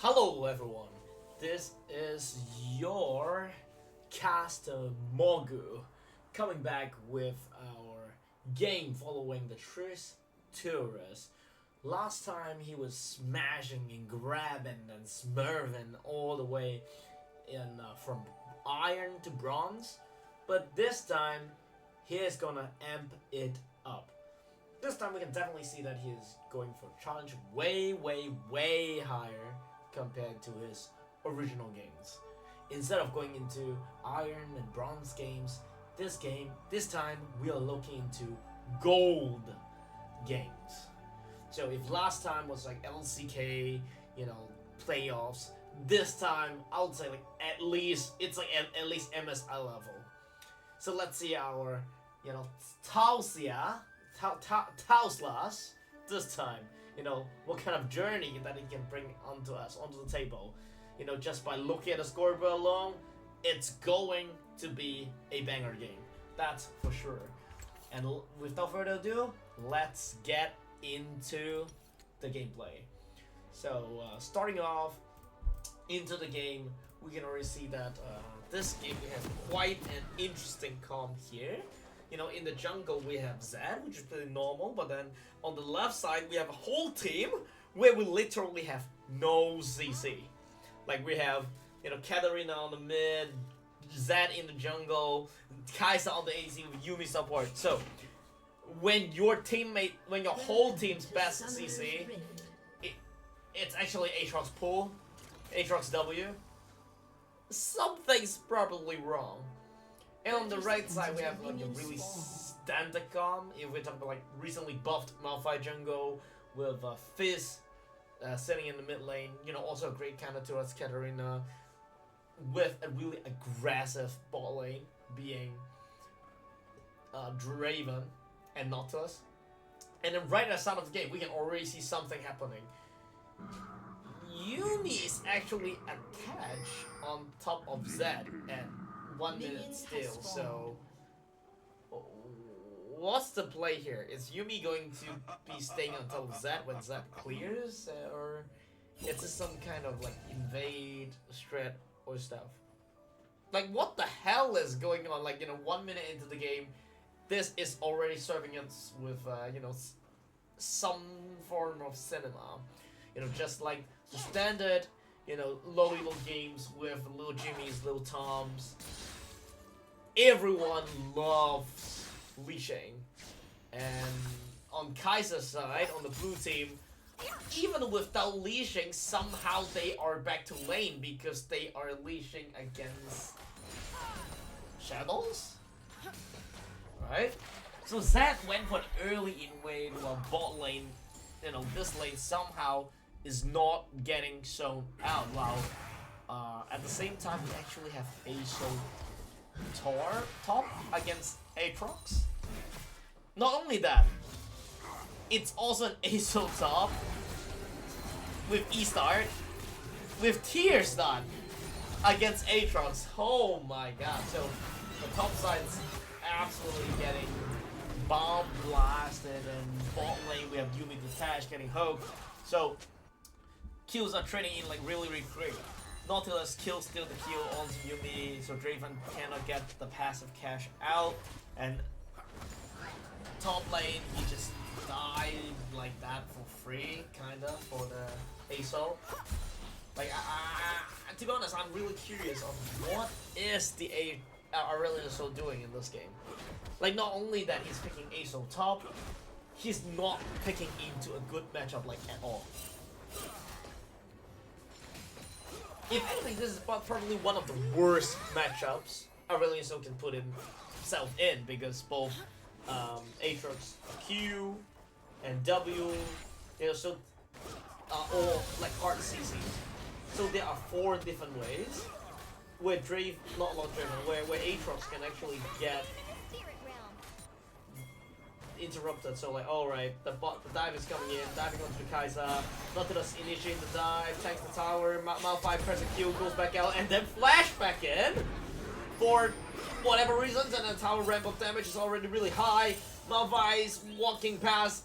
Hello everyone, this is your caster Mogu coming back with our game following the Triss Tourist. Last time he was smashing and grabbing and smurving all the way from iron to bronze, but this time he is gonna amp it up. This time we can definitely see that he is going for a challenge way higher compared to his original games. Instead of going into iron and bronze games, this time we are looking into gold games. So if last time was like LCK, playoffs, this time I would say like at least MSI level. So let's see our Tauslas this time. What kind of journey that it can bring onto the table. Just by looking at the scoreboard alone, it's going to be a banger game. That's for sure. And without further ado, let's get into the gameplay. So starting off into the game, we can already see that this game has quite an interesting comp here. In the jungle we have Zed, which is pretty normal, but then on the left side we have a whole team where we literally have no CC. Like we have, Katarina on the mid, Zed in the jungle, Kai'Sa on the AC with Yuumi support. So when your whole team's best CC, it's actually Aatrox pull, Aatrox W, something's probably wrong. And on the right side, we have like a really standard comp. If we're talking about like recently buffed Malphite jungle with Fizz sitting in the mid lane, also a great counter to us Katarina, with a really aggressive bot lane being Draven and Nautilus. And then right at the start of the game, we can already see something happening. Yuumi is actually attached on top of Zed and 1 minute still, so what's the play here? Is Yuumi going to be staying on top of Zed when Zed clears, or is this some kind of like invade strat or stuff? Like what the hell is going on? Like 1 minute into the game, this is already serving us with some form of cinema. Just like the standard low elo games with little Jimmys, little Toms. Everyone loves leashing, and on Kai'Sa's side, on the blue team, even without leashing, somehow they are back to lane because they are leashing against Shadows, right? So Zed went for an early invade while bot lane, this lane somehow is not getting shown out. While at the same time, we actually have Aso top against Aatrox. Not only that, it's also an Aso top with E-Start, with Tier Start against Aatrox. Oh my god. So the top side's absolutely getting bomb blasted, and bot lane we have Yuumi detached getting hooked. So kills are training in like really quick. Nautilus kills steal the kill on Yuumi, so Draven cannot get the passive cash out, and top lane he just died like that for free, kinda, for the Aso. Like, to be honest, I'm really curious of what is the Aurelion Sol doing in this game. Like, not only that he's picking Aso top, he's not picking into a good matchup like at all. If anything, this is probably one of the worst matchups Aurelion Sol can put himself in, because both Aatrox Q and W, all like hard CC. So there are 4 different ways where where Aatrox can actually get interrupted. So like, alright, the dive is coming in, diving onto the Kai'Sa, Nautilus initiating the dive, tanks the tower, Malphite presses Q, goes back out, and then flash back in for whatever reasons, and the tower ramp up damage is already really high. Malphite's walking past,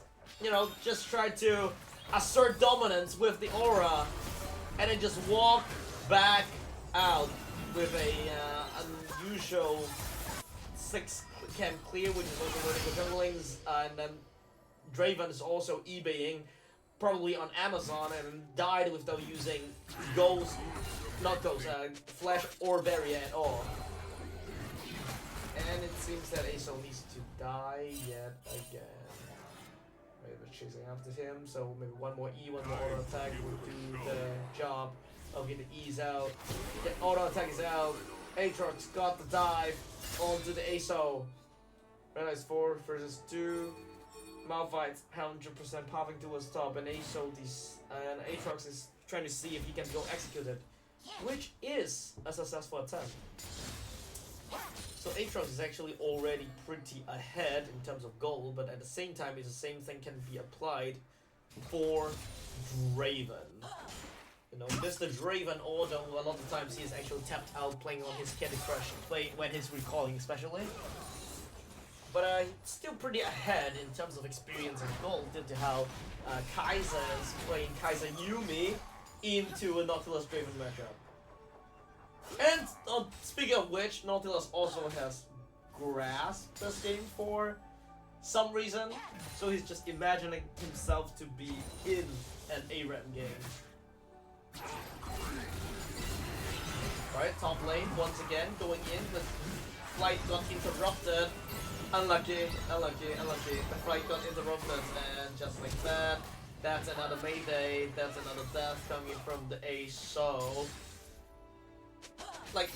just try to assert dominance with the aura, and then just walk back out with a unusual 6 camp clear, which is also running the junglings, and then Draven is also eBaying, probably on Amazon, and died without using Flash or Barrier at all. And it seems that Aso needs to die yet again. Maybe chasing after him, so maybe one more E, one more auto attack will do the job of getting the E's out. The auto attack is out. Aatrox got the dive onto the Aso. Red Eyes 4 versus 2. Malphite's 100% popping towards top, and Aatrox is trying to see if he can go execute it, which is a successful attempt. So Aatrox is actually already pretty ahead in terms of gold, but at the same time, the same thing can be applied for Draven. You know, this the Draven, although a lot of times he is actually tapped out playing on his Candy Crush, when he's recalling especially. But still pretty ahead in terms of experience and gold due to how Kai'Sa is playing Kai'Sa Yuumi into a Nautilus Draven matchup. And speaking of which, Nautilus also has grasped this game for some reason, so he's just imagining himself to be in an ARAM game. Alright, top lane once again going in. The flight got interrupted. Unlucky. The flight got interrupted, and just like that, that's another Mayday. That's another death coming from the Aso. Like,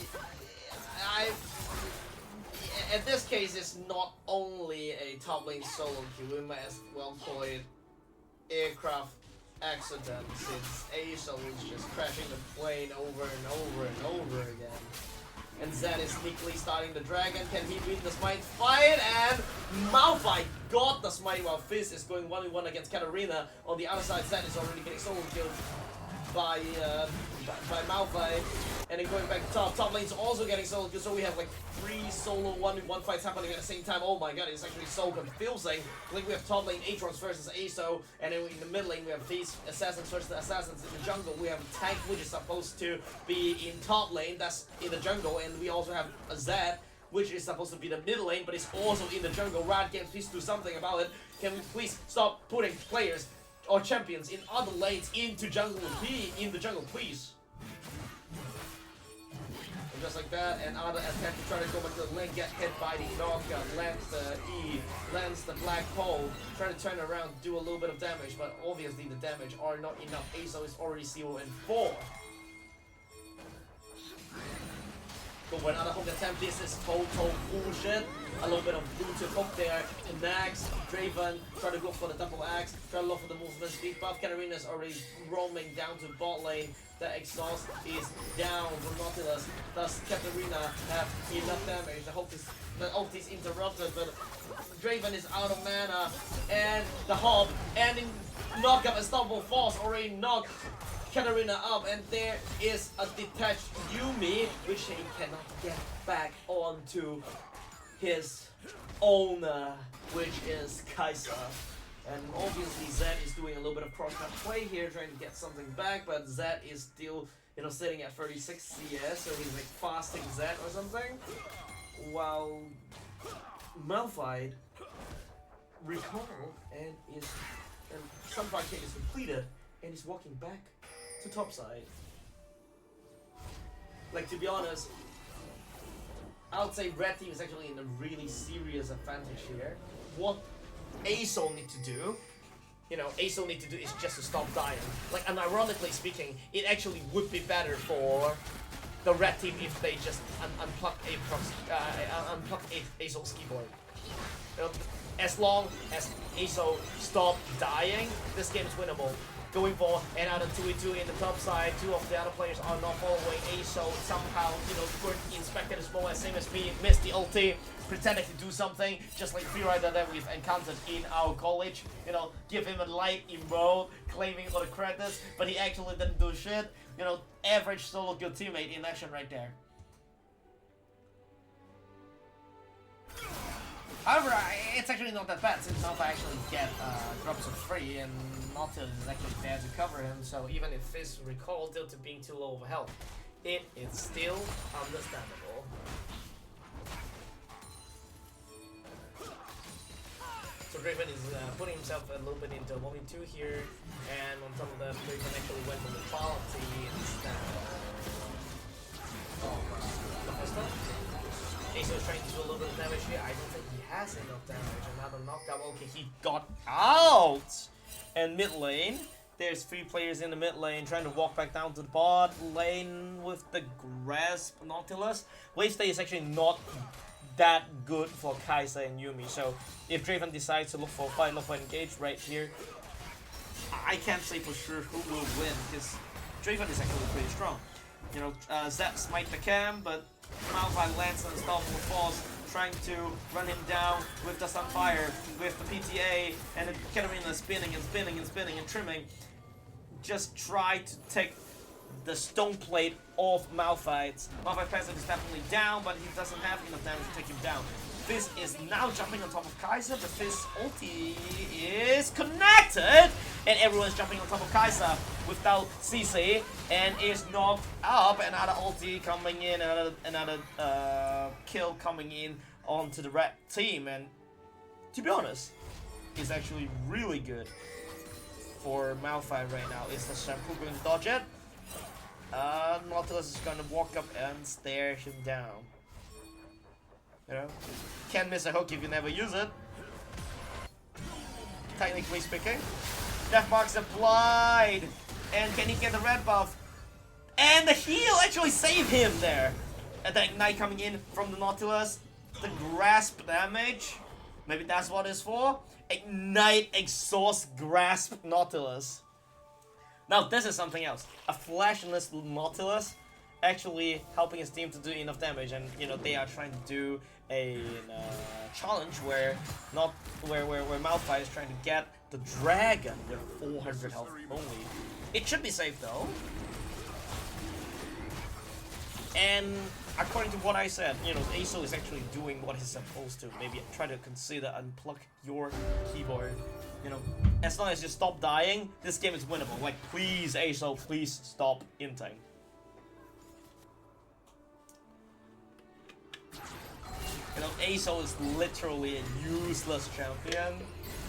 in this case, it's not only a top lane solo queue, we might as well call it aircraft accident, since Aso is just crashing the plane over and over and over again. And Zed is sneakily starting the dragon. Can he win the smite fight? And Malphite got the smite while Fizz is going 1v1 against Katarina. On the other side, Zed is already getting solo killed by Malphite. And then going back to top lane's also getting solo killed, so we have like 3 solo 1v1 fights happening at the same time. Oh my god, it's actually so confusing. Like we have top lane Aatrox versus Aso, and then in the mid lane we have these assassins versus the assassins. In the jungle we have a tank which is supposed to be in top lane, that's in the jungle, and we also have a Zed which is supposed to be the middle lane, but it's also in the jungle. Riot Games, please do something about it. Can we please stop putting players or champions in other lanes into jungle? Be in the jungle, please. And just like that, and other attempt to try to go back to the lane, get hit by the knockout, lands the E, lands the black hole, try to turn around, do a little bit of damage, but obviously the damage are not enough. Aso is already 0-4. Go for another hook attempt. This is total bullshit. A little bit of blue to hook there. Next, Draven try to go for the double axe. Try to look for the movement speed buff. Katarina is already roaming down to bot lane. The exhaust is down from Nautilus. Does Katarina have enough damage? The ult is interrupted, but Draven is out of mana. And the Hob and knock up Unstoppable Force already knocked Katarina up, and there is a detached Yuumi, which he cannot get back onto his owner, which is Kai'Sa. And obviously Zed is doing a little bit of cross-cut play here, trying to get something back, but Zed is still, you know, sitting at 36 CS, so he's like fasting Zed or something. While Malphite recalled and Sunfire King is completed, and he's walking back to top side. Like, to be honest, I would say red team is actually in a really serious advantage here. What Aso need to do, is just to stop dying. Like, and ironically speaking, it actually would be better for the red team if they just unplug Aso's keyboard. You know, as long as Aso stop dying, this game is winnable. Going for another 2v2 in the top side. 2 of the other players are not following Aso. Somehow, couldn't inspect it as well as same as me. Missed the ulti, pretended to do something, just like Freerider that we've encountered in our college. Give him a like emote, claiming for the credits, but he actually didn't do shit. Average solo good teammate in action right there. However, it's actually not that bad since Malphite actually get drops of free and Nautilus is actually there to cover him, so even if Fizz recall due to being too low of health, it is still understandable. So Draven is putting himself a little bit into 1v2 here, and on top of that, Draven actually went for the quality instead of the pistol. Ace is trying to do a little bit of damage here. I don't think he has enough damage. Another knockdown. Okay, he got out! And mid lane, there's 3 players in the mid lane trying to walk back down to the bot lane with the Grasp Nautilus. Wave stay is actually not that good for Kai'Sa and Yuumi. So if Draven decides to look for a fight, look for an engage right here, I can't say for sure who will win because Draven is actually pretty strong. You know, Zed smite the cam, but Malphite lands an unstoppable force, trying to run him down with the Sunfire, with the PTA, and the Katarina spinning and spinning and spinning and trimming. Just try to take the stone plate off Malphite. Malphite passive is definitely down, but he doesn't have enough damage to take him down. Fizz is now jumping on top of Kai'Sa. The Fizz ulti is connected, and everyone's jumping on top of Kai'Sa without CC, and is knocked up. Another ulti coming in, another kill coming in onto the red team, and to be honest, it's actually really good for Malphite right now. Is the Shampoo going to dodge it? Nautilus is gonna walk up and stare him down. You know, can't miss a hook if you never use it. Technically speaking, Death Mark's applied, and can he get the red buff? And the heal actually saved him there. And the ignite coming in from the Nautilus, the grasp damage. Maybe that's what it's for. Ignite, exhaust, grasp Nautilus. Now this is something else. A flashless Nautilus actually helping his team to do enough damage, and you know they are trying to do a challenge where Malphite is trying to get the dragon with 400 health only. It should be safe though. And according to what I said, you know, Aso is actually doing what he's supposed to. Maybe try to consider unplug your keyboard. You know, as long as you stop dying, this game is winnable. Like, please, Aso, please stop inting. You know, Aso is literally a useless champion.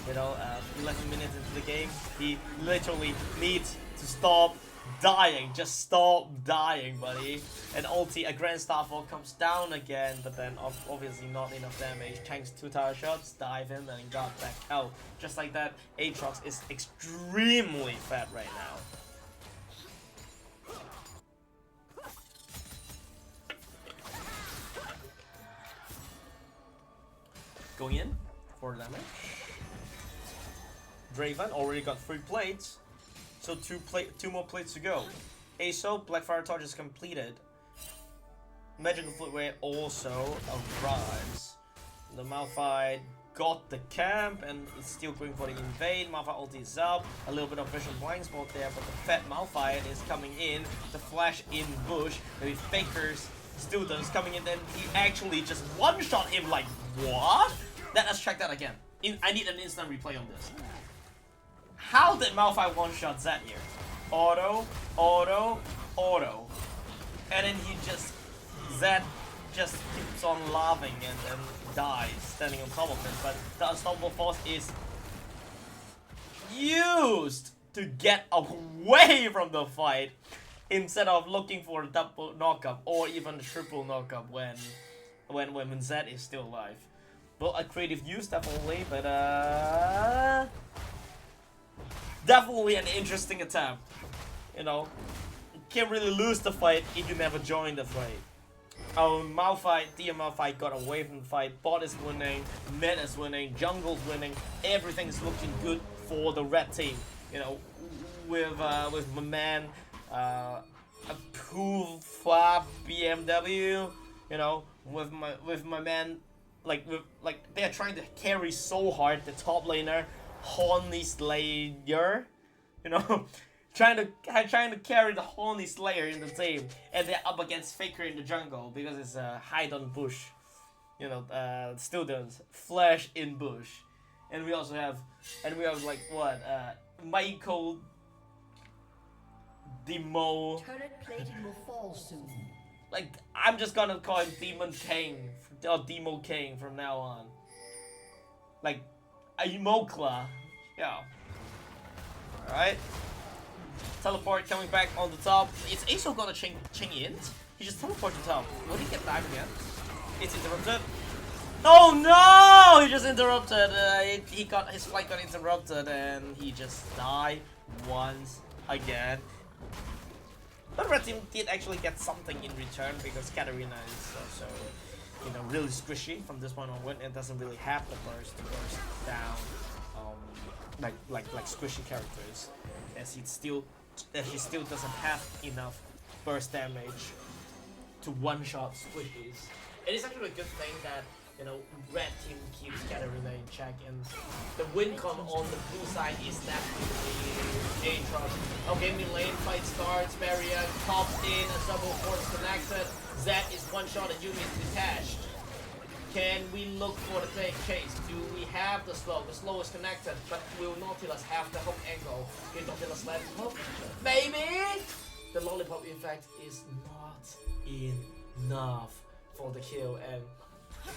You know, 11 minutes into the game, he literally needs to stop dying. Just stop dying, buddy. And ulti, a Grand Starfall comes down again, but then obviously not enough damage. Tanks 2 tower shots, dive in, and got back out. Just like that, Aatrox is extremely fat right now. Going in for damage. Draven already got 3 plates, so 2 more plates to go. Aso, Blackfire Torch is completed. Magical Footwear also arrives. The Malphite got the camp and is still going for the invade. Malphite ulti is up. A little bit of vision blind spot there, but the fat Malphite is coming in. The flash in bush. Maybe Faker's students coming in, then he actually just one-shot him like, what? Let's check that again. I need an instant replay on this. How did Malphite one-shot Zed here? Auto, auto, auto. And then Zed just keeps on laughing and then dies standing on top of him. But the Unstoppable Force is used to get away from the fight instead of looking for a double knockup or even a triple knockup when Zed is still alive. Well, a creative use definitely, but definitely an interesting attempt. You know, you can't really lose the fight if you never join the fight. Our Malphite, Malphite got away from the fight. Bot is winning, mid is winning, jungle's winning. Everything is looking good for the red team. You know, with my man, a Poofa BMW. You know, with my man. Like they are trying to carry so hard the top laner, Horny Slayer, you know, trying to carry the Horny Slayer in the team, and they're up against Faker in the jungle because it's a hide on bush. students flash in bush, and we have like what Michael Demo. Turret plating will fall soon. Like I'm just gonna call him Demon King or Demo King from now on. Like a Mokla, yeah. All right. Teleport coming back on the top. Is Aso gonna Ching in? He just teleport to top. Will he get dive again? It's interrupted. Oh no! He just interrupted. He got his flight got interrupted and he just died once again. But red team did actually get something in return because Katarina is also, really squishy from this point onward and doesn't really have the burst to burst down, like squishy characters, as she still doesn't have enough burst damage to one-shot squishies. It is actually a good thing that red team keeps Katarina in check, and the win con on the blue side is definitely Aatrox. Okay, mid lane fight starts, barrier pops in, a double force connected, Zed is one shot and Yumi is detached. Can we look for the fake chase? Do we have the slow? The slow is connected, but will Nautilus have the hook angle? Can Nautilus land hook? Maybe? The lollipop effect is not enough for the kill, and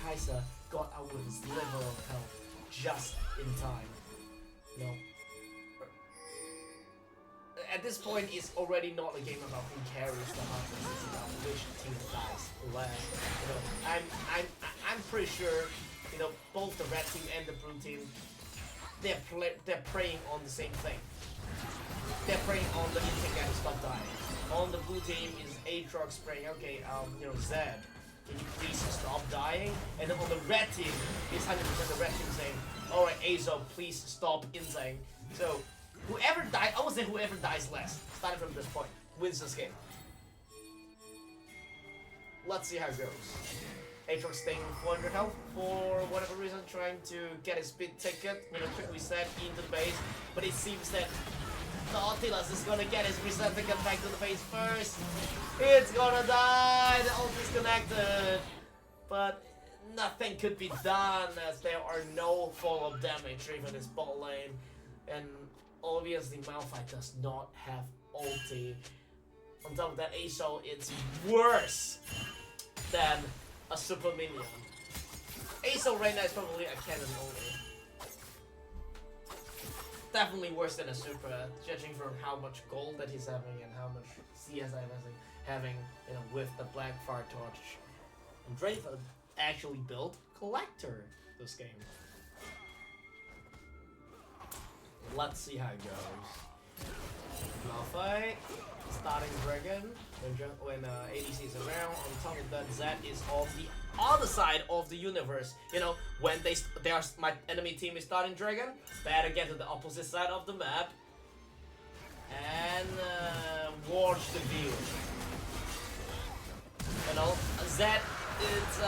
Kaiser got out with his level of health just in time. At this point, it's already not a game about who carries the hunters. It's about which team dies last. I'm pretty sure, both the red team and the blue team, they're preying on the same thing. They're preying on the instinct guy to stop dying. On the blue team is Aatrox spraying. Okay, Zed, can you please stop dying? And then on the red team, it's 100% the red team saying, alright, Azo, please stop insane. So, whoever dies, I would say whoever dies last, starting from this point, wins this game. Let's see how it goes. Aatrox staying 400 health for whatever reason, trying to get his big ticket, quick reset into the base, but it seems that Nautilus is gonna get his reset ticket back to the base first. It's gonna die, the ult is connected, but nothing could be done as there are no follow-up damage even his bot lane, and obviously Malphite does not have ulti. On top of that, Aso, it's worse than a super minion. Aso right now is probably a cannon only. Definitely worse than a super, judging from how much gold that he's having and how much CS I'm having, with the Black Fire Torch. And Draven actually built Collector this game. Let's see how it goes. Malphite, starting Dragon, when ADC is around. On top of that, Zed is on the other side of the universe. When my enemy team is starting Dragon, better get to the opposite side of the map and watch the view. Zed is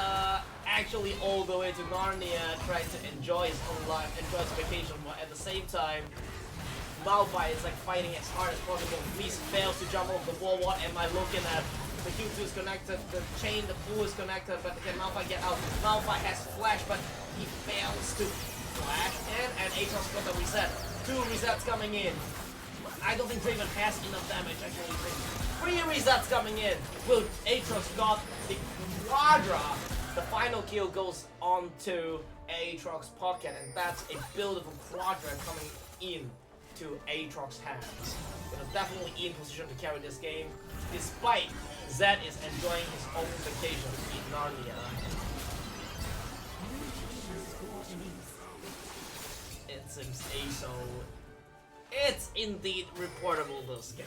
actually all the way to Narnia, trying to enjoy his own life, enjoy his vacation, but at the same time, Malphite is like fighting as hard as possible. Please fails to jump off the wall. What am I looking at? The Q2 is connected, the chain, the pool is connected, but can Malphite get out? Malphite has flash, but he fails to flash in, and Aatrox got the reset. 2 resets coming in. I don't think Draven has enough damage actually. 3 resets coming in. Will Aatrox got the Quadra? The final kill goes on to Aatrox's pocket, and that's a beautiful Quadra coming in to Aatrox's hands. Definitely in position to carry this game, despite Zed is enjoying his own vacation in Narnia. It seems Aso. It's indeed reportable this game.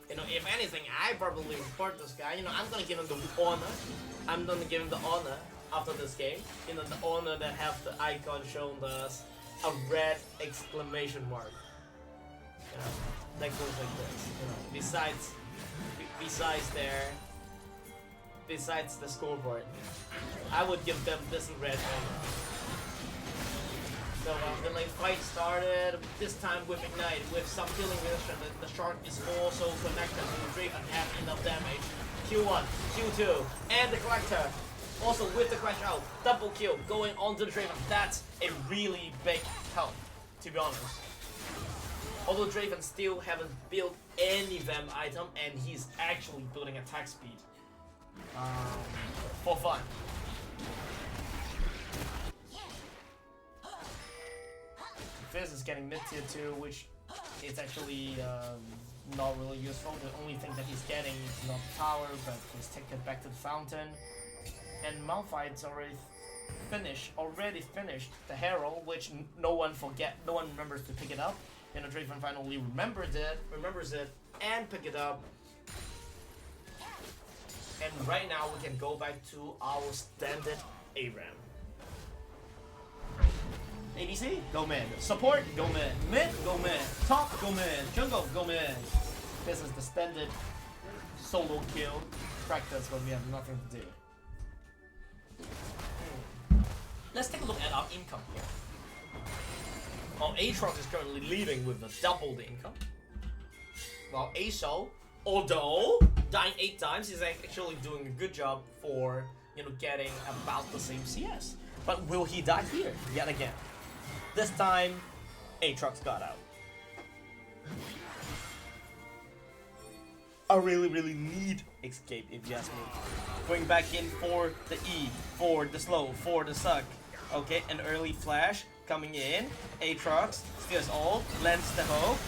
If anything, I probably report this guy. I'm gonna give him the honor. I'm gonna give him the honor after this game. The honor that have the icon shown us a red exclamation mark. That goes like this. Besides the scoreboard, I would give them this red honor. So the lane fight started, this time with Ignite, with some healing reduction. The shark is also connected to the Draven, have enough damage. Q1, Q2, and the Collector. Also with the crash out, double kill going onto the Draven. That's a really big help, to be honest. Although Draven still haven't built any Vamp item, and he's actually building attack speed. For fun. Fizz is getting mid tier 2, which is actually not really useful. The only thing that he's getting is not the tower, but he's taking it back to the fountain. And Malphite's already finished the Herald, which no one remembers to pick it up. And the Draven finally remembers it, and pick it up. And right now we can go back to our standard ARAM. ADC, go mid. Support, go mid. Mid, go mid. Top, go mid. Jungle, go mid. This is the standard solo kill practice when we have nothing to do. Let's take a look at our income here. While Aatrox is currently leading with double the income, while Sol, although dying 8 times, is actually doing a good job for getting about the same CS. But will he die here yet again? This time, Aatrox got out. I really need escape if you ask me. Going back in for the E, for the slow, for the suck. Okay, an early flash coming in. Aatrox steals ult, lands the hope.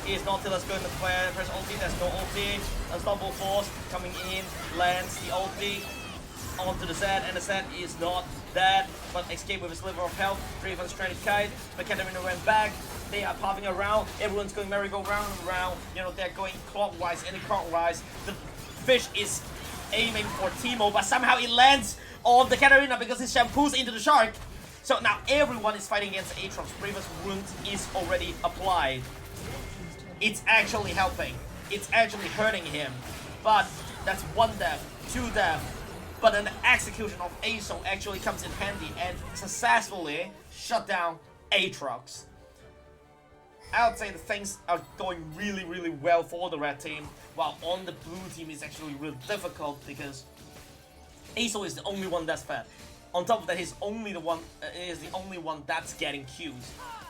Is Nautilus going to press ulti? There's no ulti. Unstoppable Force coming in, lands the ulti onto the Zed, and the Zed is not dead, but escape with a sliver of health. Draven's trying to kite, but Katarina went back. They are popping around. Everyone's going merry-go-round and round. They're going clockwise, anti-clockwise. The fish is aiming for Teemo, but somehow it lands on the Katarina because it shampoos into the shark. So now everyone is fighting against Aatrox. Previous wound is already applied. It's actually helping. It's actually hurting him. But that's 1 death, 2 death. But then the execution of Sol actually comes in handy and successfully shut down Aatrox. I would say the things are going really well for the red team, while on the blue team is actually really difficult because Sol is the only one that's fed. On top of that, he's the only one that's getting Qs.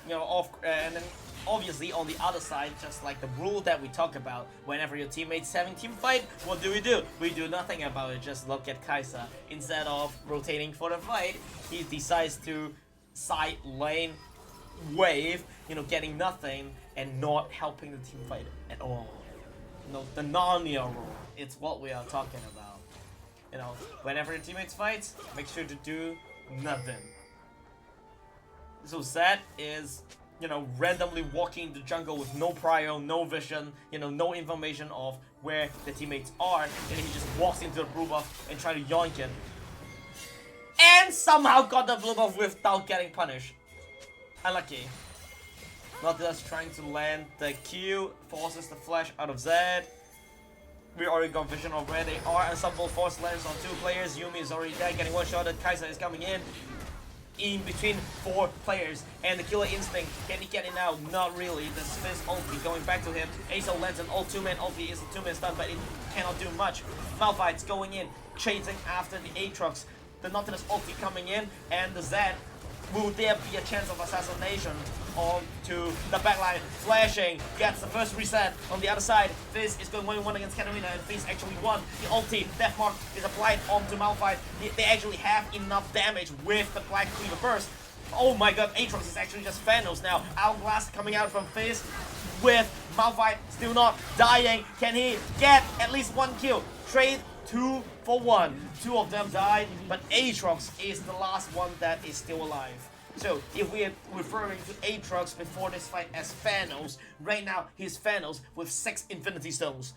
And then obviously on the other side, just like the rule that we talk about, whenever your teammates having team fight, what do? We do nothing about it. Just look at Kai'Sa. Instead of rotating for the fight, he decides to side lane wave, getting nothing and not helping the team fight at all. The Narnia rule. It's what we are talking about. Whenever your teammates fight, make sure to do nothing. So Zed is, randomly walking the jungle with no prio, no vision, no information of where the teammates are, and he just walks into the blue buff and try to yoink it. And somehow got the blue buff without getting punished. Unlucky. Nautilus trying to land the Q, forces the flash out of Zed. We already got vision of where they are. Unstoppable Force lands on 2 players. Yumi is already dead, getting one-shotted. Kai'Sa is coming in between 4 players, and the Killer Instinct, can he get it now? Not really. The Fizz ulti going back to him. Sol lands an ult 2-man ulti, is a 2-man stun, but it cannot do much. Malphite's going in, chasing after the Aatrox. The Nautilus ulti coming in, and the Zed. Will there be a chance of assassination onto the backline? Flashing, gets the first reset on the other side. Fizz is going 1-1 against Katarina, and Fizz actually won. The ulti, Death Mark, is applied onto Malphite. They actually have enough damage with the Black Cleaver burst. Oh my god, Aatrox is actually just Thanos now. Hourglass coming out from Fizz with Malphite still not dying. Can he get at least 1 kill? Trade 2 for 1. 2 of them died, but Aatrox is the last one that is still alive. So, if we are referring to Aatrox before this fight as Thanos, right now he's Thanos with 6 Infinity Stones.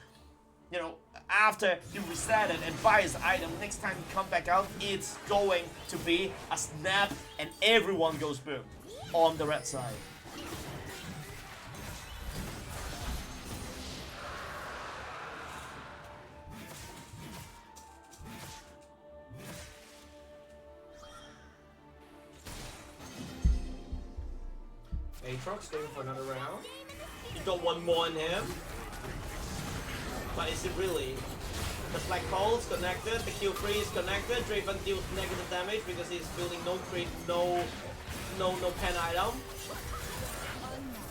After you reset it and buy his item, next time you come back out, it's going to be a snap and everyone goes boom on the red side. Aatrox going for another round. He got 1 more in him. But is it really The black hole's connected, the Q3 is connected, Draven deals negative damage because he's building no crit, no pen item.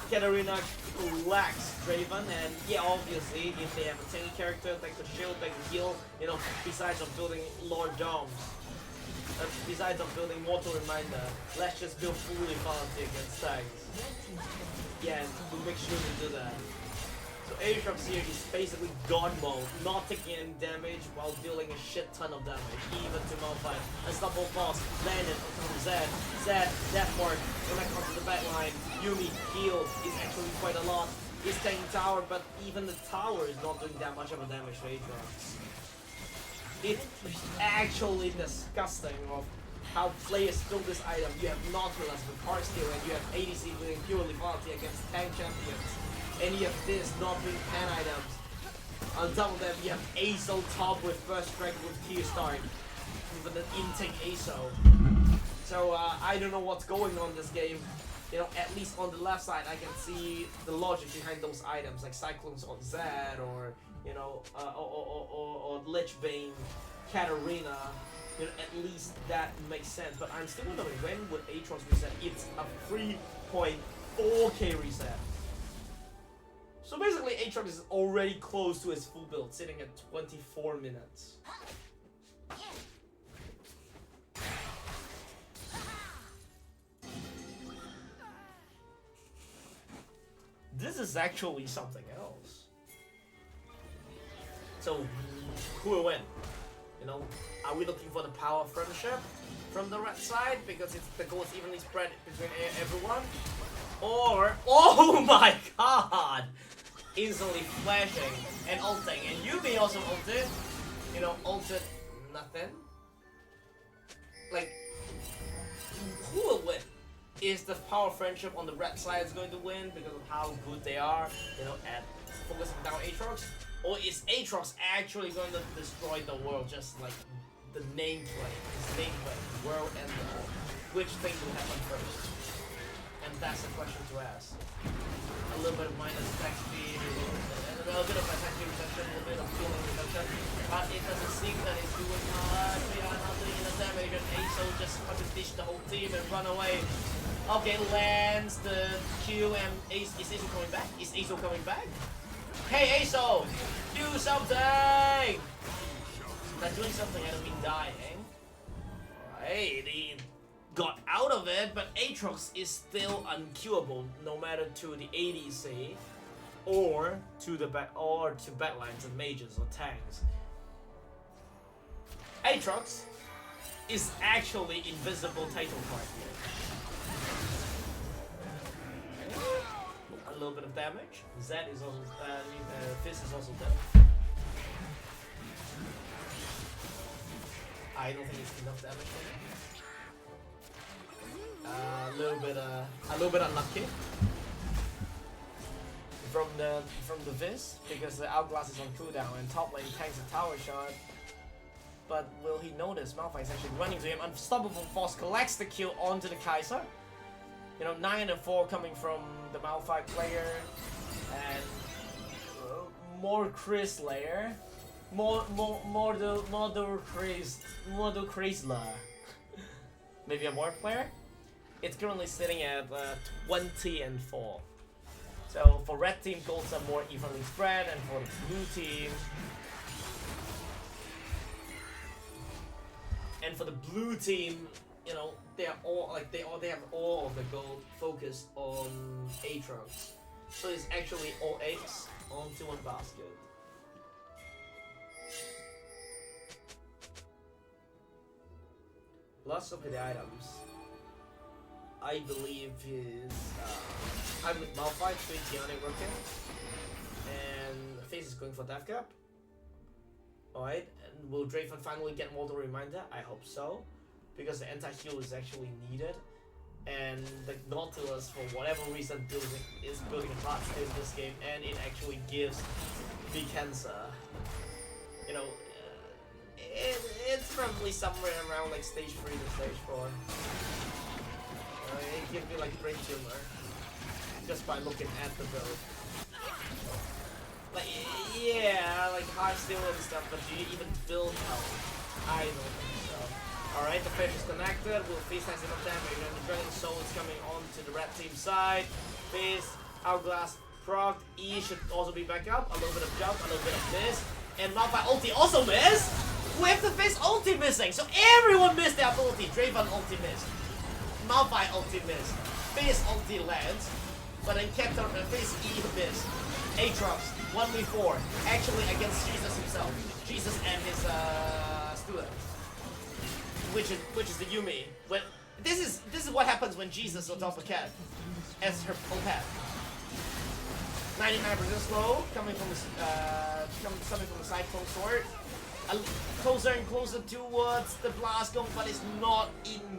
Katarina lacks Draven, and yeah, obviously, if they have a tanky character that could shield, that could heal, you know, besides of building Lord Domes, besides of building Mortal Reminder, let's just build fully Valenti against tanks. Yeah, and we'll make sure to do that. So Aatrox here is basically God mode, not taking any damage while dealing a shit ton of damage, even to Malphite. Unstoppable Boss, landed on Zed. Zed, Death Mark, when that comes to the back line, Yumi, heal is actually quite a lot. He's taking tower, but even the tower is not doing that much of a damage to Aatrox. It's actually disgusting of how players build this item. You have Nautilus with Heart Steel, and you have ADC doing purely Valenti against tank champions. And you have this not doing pen items. On top of that, you have Azo top with First Strike with Tear Start. With an intake Azo. So I don't know what's going on this game. You know, at least on the left side, I can see the logic behind those items, like Cyclones on Zed, or you know, or Lich Bane, Katarina. You know, at least that makes sense. But I'm still wondering, when would Aatrox reset? It's a 3.4k reset. So basically, Aatrox is already close to his full build, sitting at 24 minutes. This is actually something else. So, who will win? You know, are we looking for the power of friendship from the red side because the goal is evenly spread between everyone? Or, oh my god! Instantly flashing and ulting, and Yumi also ulted. You know, ulted nothing. Like, who will win? Is the power friendship on the red side is going to win because of how good they are, you know, at focusing down Aatrox? Or is Aatrox actually going to destroy the world, just like the nameplate, his nameplate, world and the world? Which thing will happen first? And that's the question to ask. A little bit of minus attack speed, a little bit of attack speed reduction, a little bit of healing reduction, but it doesn't seem that it's doing much. We are not doing enough damage, and Azo just want to ditch the whole team and run away. Okay, lands the Q, and is Azo coming back? Is Azo coming back? Hey Azo, do something! Not doing something, I don't mean dying. Alright, he got out of it, but Aatrox is still unkillable, no matter to the ADC or to the backlines and mages or tanks. Aatrox is actually invisible title card here. A little bit of damage. Zed is also, Fizz is also dead. I don't think it's enough damage for me. A little bit unlucky from the Fizz because the Hourglass is on cooldown and top lane tanks a tower shot. But will he notice Malphite is actually running to him? Unstoppable Force collects the kill onto the Kai'Sa. You know, 9 and 4 coming from the Malphite player, and more Chris layer, more Chrysler. Maybe a more player. It's currently sitting at 20 and 4. So for red team, goals are more evenly spread, and for the blue team, you know, they are all like they have all of the gold focused on Aatrox. So it's actually all eggs onto one basket. Let's look at the items. I believe is I'm with Malphite, Tiana working, and Face is going for Death Cap. Alright, and will Draven finally get Mortal Reminder? I hope so, because the anti-heal is actually needed, and the Nautilus, for whatever reason, is building a lot in this game, and it actually gives the cancer. You know, it's probably somewhere around like stage 3 to stage 4. It gives me like brain tumor just by looking at the build. Like, yeah, like 5 still and stuff, but do you even build health? I don't think so. Alright, the fish is connected. Will Fizz has enough damage, and the Dragon Soul is coming on to the red team side. Fizz, Hourglass, proc, E should also be back up. A little bit of jump, a little bit of miss. And Malphite ulti also missed! With the Fizz ulti missing! So everyone missed their ability. Draven ulti missed. Malphite ulti missed. Fizz ulti lands. But then Captain Fizz E missed. Aatrox, 1v4. Actually against Jesus himself. Jesus and his student. Which is the Yumi. When this is what happens when Jesus adopts a cat as her full pet. 99% slow, coming from the Cyclone Sword. Closer and closer towards the blast gun, but it's not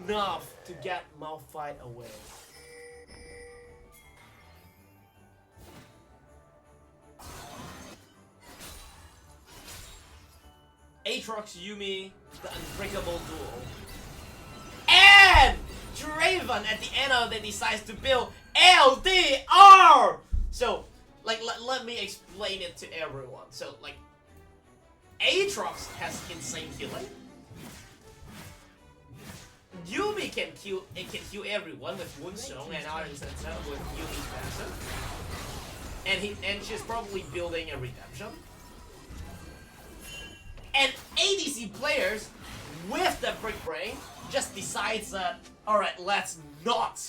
enough to get Malphite away. Aatrox Yumi, the unbreakable duel. And Draven at the end of it decides to build LDR! So, like, let me explain it to everyone. So, like, Aatrox has insane healing. Yumi can kill everyone with Woundstone and Iron Sensor with Yumi's passive. And she's probably building a redemption. And ADC players with the Brick Brain just decides that, alright, let's not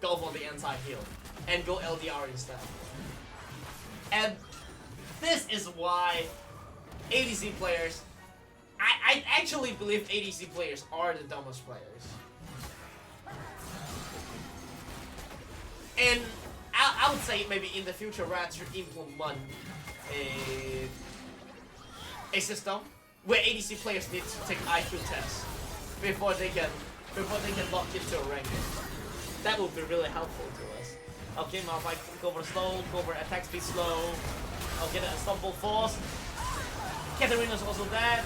go for the anti-heal and go LDR instead. And this is why ADC players, I actually believe ADC players are the dumbest players. And I would say maybe in the future Red should implement a system where ADC players need to take IQ tests before they can lock into a rank. That would be really helpful to us. Okay, Malphite, go for slow, go for attack speed slow. I'll get an unstoppable force. Katarina's also dead,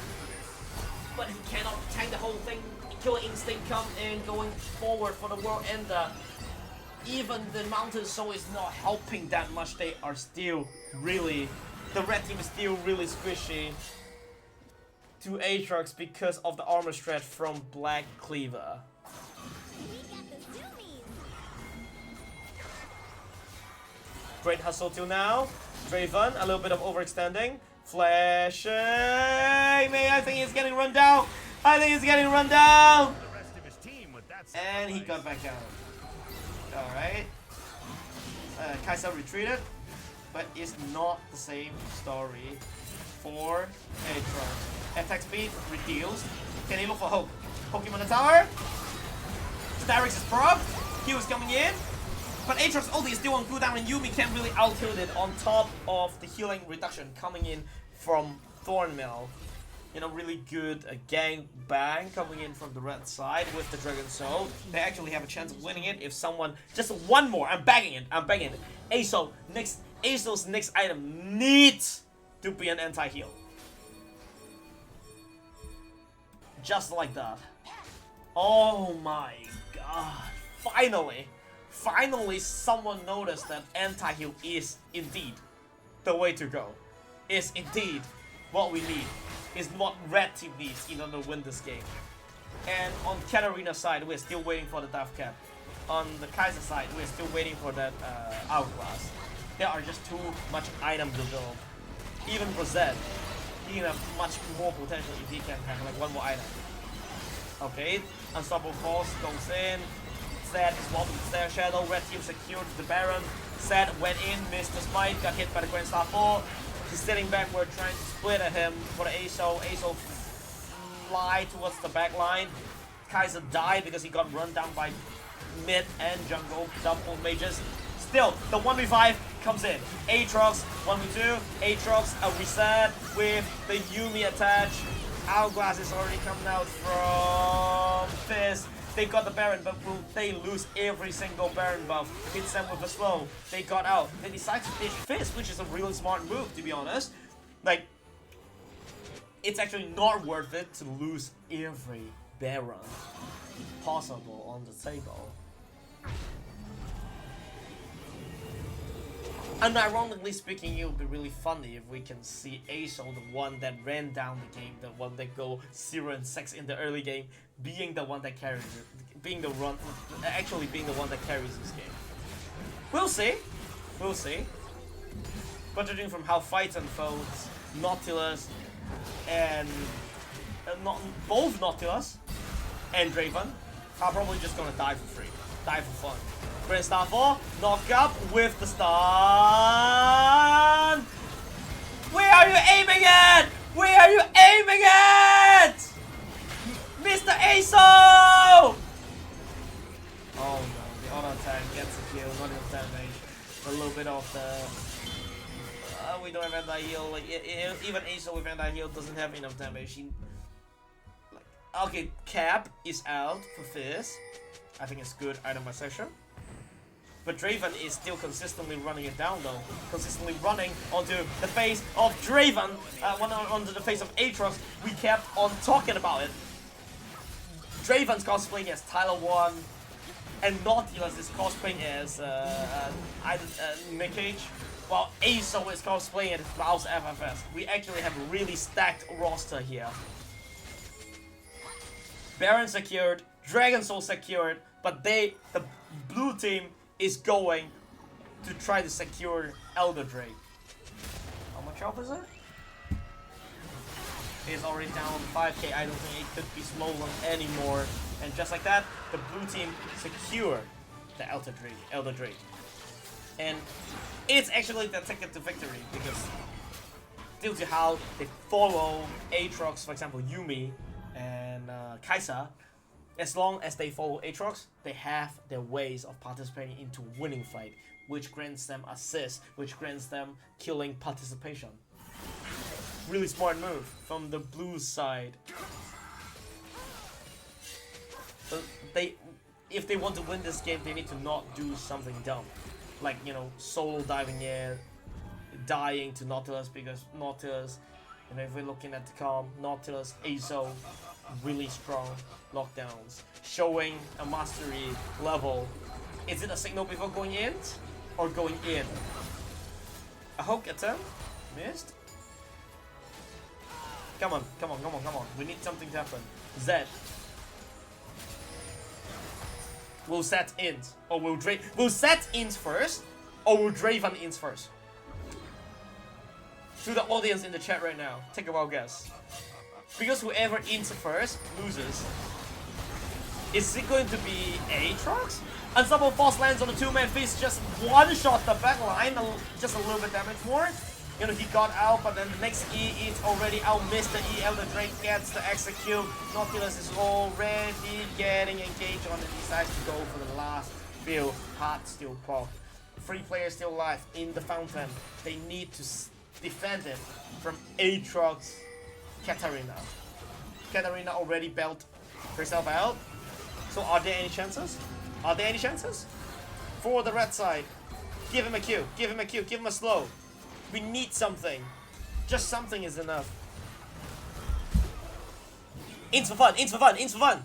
but he cannot tank the whole thing. Killer Instinct come in, going forward for the world ender. Even the Mountain Soul is not helping that much. They are still really, the red team is still really squishy to Aatrox because of the armor strat from Black Cleaver. Great hustle till now. Draven, a little bit of overextending. Flashing! I think he's getting run down. I think he's getting run down. And he got back out. Alright. Kai'Sa retreated, but it's not the same story for Aatrox. Attack speed reduced. Can he look for hope? Pokemon the tower. Starix is proc. Q is coming in. But Aatrox ulti is still on cooldown and Yumi can't really out-tilt it on top of the healing reduction coming in from Thornmail. You know, really good gang bang coming in from the red side with the Dragon Soul. They actually have a chance of winning it if someone, just one more, I'm begging it. Aso's next item needs to be an anti-heal. Just like that. Oh my god. Finally someone noticed that anti-heal is indeed the way to go. Is indeed what we need. Is what red team needs in order to win this game. And on Katarina's side, we're still waiting for the Death Cap. On the Kai'Sa side, we're still waiting for that Hourglass. There are just too much items to build. Even for Zed, he can have much more potential if he can have like one more item. Okay, Unstoppable Force goes in. Zed is walking the Stair Shadow. Red team secured the Baron. Zed went in, missed the smite, got hit by the Grand Star 4. He's sitting backward, trying to split at him for the Aso. Aso fly towards the back line. Kai'Sa died because he got run down by mid and jungle double mages. Still, the 1v5 comes in. Aatrox, 1v2. Aatrox, a reset with the Yumi attach. Hourglass is already coming out from Fizz. They got the Baron, but will they lose every single Baron buff? Hits them with a slow. They got out. They decide to ditch Fizz, which is a really smart move, to be honest. Like, it's actually not worth it to lose every Baron possible on the table. Unironically speaking, it would be really funny if we can see Aso, the one that ran down the game, the one that go 0-6 in the early game, being the one that carries it, being the one that carries this game. We'll see. We'll see. But judging from how fights unfold, Nautilus and both Nautilus and Draven are probably just gonna die for free, die for fun. Grand Star 4, knock up with the stun! Where are you aiming at? Where are you aiming at? Mr. Aso! Oh no, the auto attack gets a kill, not enough damage. A little bit of the... we don't have anti-heal, like, even Aso with anti-heal doesn't have enough damage. Okay, Cap is out for Fizz. I think it's good itemization. But Draven is still consistently running it down though. Consistently running onto the face of Draven. Onto the face of Aatrox. We kept on talking about it. Draven's cosplaying as Tyler 1. And Nautilus is cosplaying as Nick Cage. While Aso is cosplaying as Klaus FFS. We actually have a really stacked roster here. Baron secured. Dragon Soul secured. But the blue team is going to try to secure Elder Drake. How much health is it? It's already down 5k. I don't think it could be slowed anymore. And just like that, the blue team secure the Elder Drake. And it's actually the ticket to victory because due to how they follow Aatrox, for example, Yuumi and Kai'Sa, as long as they follow Aatrox, they have their ways of participating into winning fight, which grants them assist, which grants them killing participation. Really smart move from the blue side. But if they want to win this game, they need to not do something dumb. Like, you know, solo diving in, dying to Nautilus because Nautilus, you know, if we're looking at the comp, Nautilus, Aso, really strong lockdowns, showing a mastery level. Is it a signal before going in or going in? A hook attempt? Missed? Come on. We need something to happen. Zed. Will Zed int? Or will Zed int first? Or will Draven int first? To the audience in the chat right now, take a wild guess. Because whoever ints first loses. Is it going to be Aatrox? Unstoppable Force lands on the two-man fist, just one-shot the back line, just a little bit damage more. You know, he got out, but then the next E is already out. Missed the E. Elder Drake gets the execute. Nautilus is already getting engaged on it. Decides to go for the last few. Heart still pop. 3 players still alive in the fountain. They need to defend it from Aatrox. Katarina. Katarina already bailed herself out. So are there any chances? Are there any chances? For the red side. Give him a Q. Give him a Q. Give him a slow. We need something. Just something is enough. Ints for fun. Ints for fun. Ints for fun.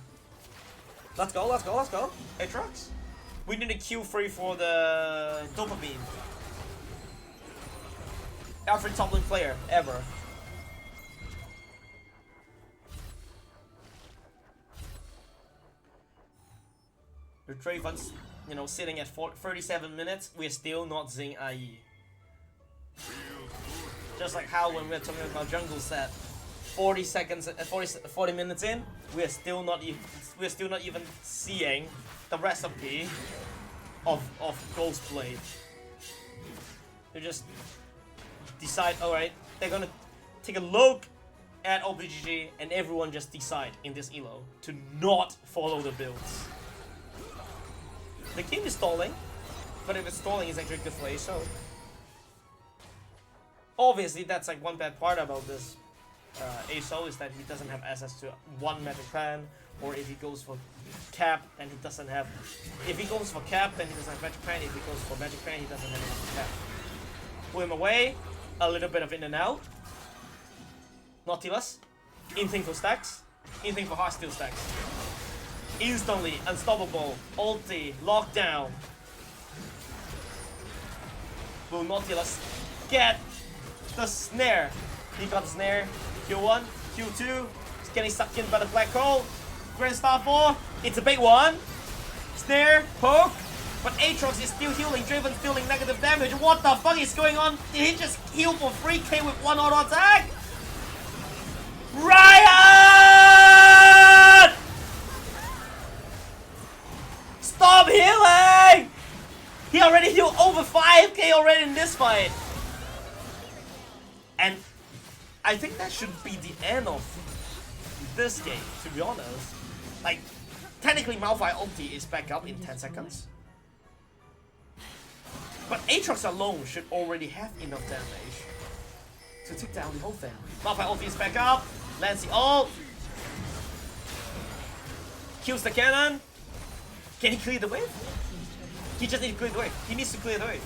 Let's go. Let's go. Let's go. Aatrox. We need a Q3 for the dopamine. Every top lane player ever. The Draven's, you know, sitting at 37 minutes. We're still not seeing IE. Just like how when we're talking about jungle set, 40 minutes in, we're still not even seeing the recipe of Ghostblade. They just decide, alright, they're gonna take a look at OBGG and everyone just decide in this elo to not follow the builds. The game is stalling, but if it's stalling, it's actually good for Aso. Obviously, that's like one bad part about this Aso is that he doesn't have access to one magic plan, or if he goes for cap, then he doesn't have. If he goes for cap, then he doesn't have magic plan. If he goes for magic plan, he doesn't have any cap. Pull him away, a little bit of in and out. Nautilus, inting for stacks, inting for heartsteel stacks. Instantly unstoppable, ulti, lockdown. Will Nautilus get the snare? He got the snare. Q1, Q2. He's getting sucked in by the black hole. Grand Star 4. It's a big one. Snare, poke. But Aatrox is still healing. Draven's dealing negative damage. What the fuck is going on? Did he just heal for 3k with one auto attack? Riot! Stop healing! He already healed over 5k already in this fight. And I think that should be the end of this game, to be honest. Like, technically Malphite ulti is back up in 10 seconds. But Aatrox alone should already have enough damage to take down the whole thing. Malphite ulti is back up. Lands the ult. Kills the cannon. Can he clear the wave? He just needs to clear the wave. He needs to clear the wave.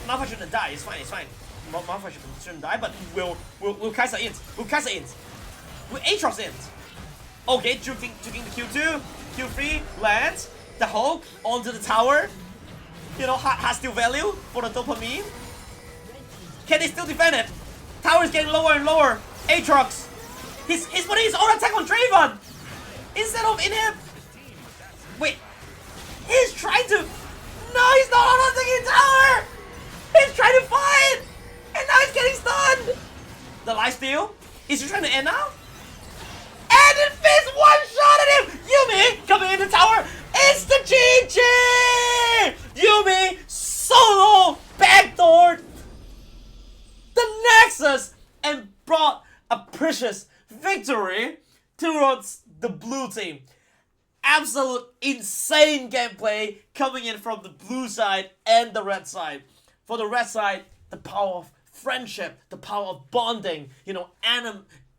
Malphite shouldn't die. It's fine. It's fine. Malphite shouldn't die, but will Kai'Sa int. Will Kai'Sa int. Will Aatrox int. Okay, juking the Q2. Q3 lands. The Hulk onto the tower. You know, has still value for the dopamine. Can they still defend it? Tower is getting lower and lower. Aatrox. He's putting his own attack on Draven. Instead of inhib. Wait. He's trying to... No, he's not on attacking tower. He's trying to fight. And now he's getting stunned. The lifesteal. Is he trying to end now? And it fits one shot at him. Yuumi coming in the tower. It's the GG. Yuumi solo backdoored the Nexus and brought a precious victory towards the blue team. Absolute insane gameplay coming in from the blue side and the red side. For the red side, the power of friendship, the power of bonding, you know,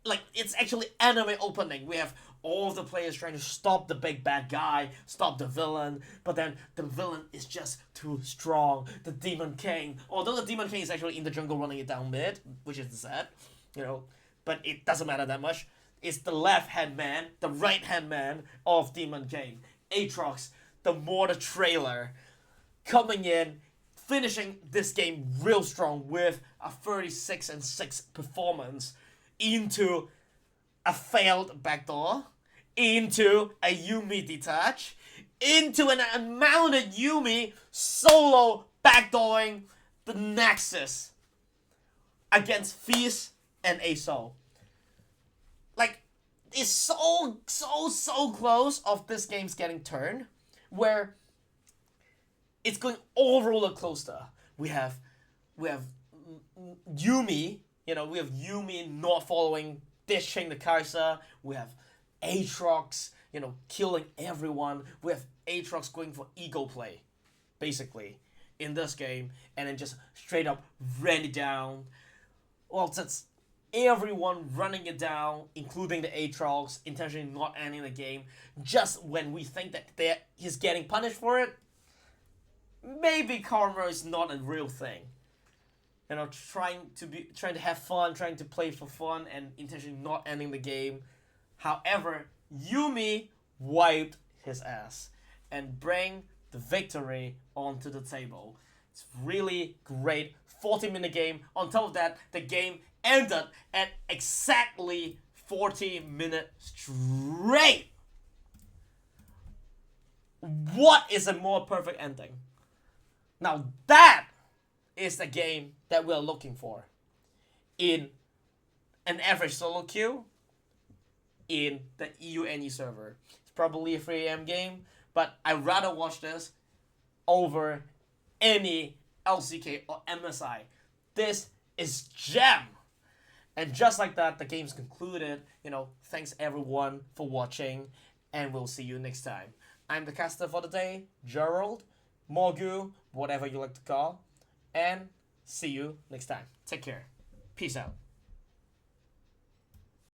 like it's actually anime opening. We have all of the players trying to stop the big bad guy, stop the villain, but then the villain is just too strong. The Demon King, although the Demon King is actually in the jungle running it down mid, which is sad, you know, but it doesn't matter that much. It's the left-hand man, the right-hand man of Demon King. Aatrox, the Mortar trailer, coming in, finishing this game real strong with a 36-6 performance into a failed backdoor, into a Yuumi detach, into an unmounted Yuumi solo backdooring the Nexus against Feast and Sol. Like, it's so close of this game's getting turned, where it's going all roller coaster. We have Yuumi, you know, we have Yuumi not following, dishing the Kai'Sa. We have Aatrox, you know, killing everyone. We have Aatrox going for ego play, basically, in this game, and then just straight up ran it down. Well, that's everyone running it down, including the Aatrox, intentionally not ending the game, just when we think that he's getting punished for it. Maybe karma is not a real thing. You know, trying to have fun, trying to play for fun, and intentionally not ending the game. However, Yuumi wiped his ass and bring the victory onto the table. It's really great 40-minute game. On top of that, the game ended at exactly 40 minutes straight. What is a more perfect ending? Now that is the game that we're looking for in an average solo queue in the EUNE server. It's probably a 3 AM game, but I'd rather watch this over any LCK or MSI. This is jam! And just like that, the game's concluded. You know, thanks everyone for watching, and we'll see you next time. I'm the caster for the day, Gerald, Morgu, whatever you like to call, and see you next time. Take care. Peace out.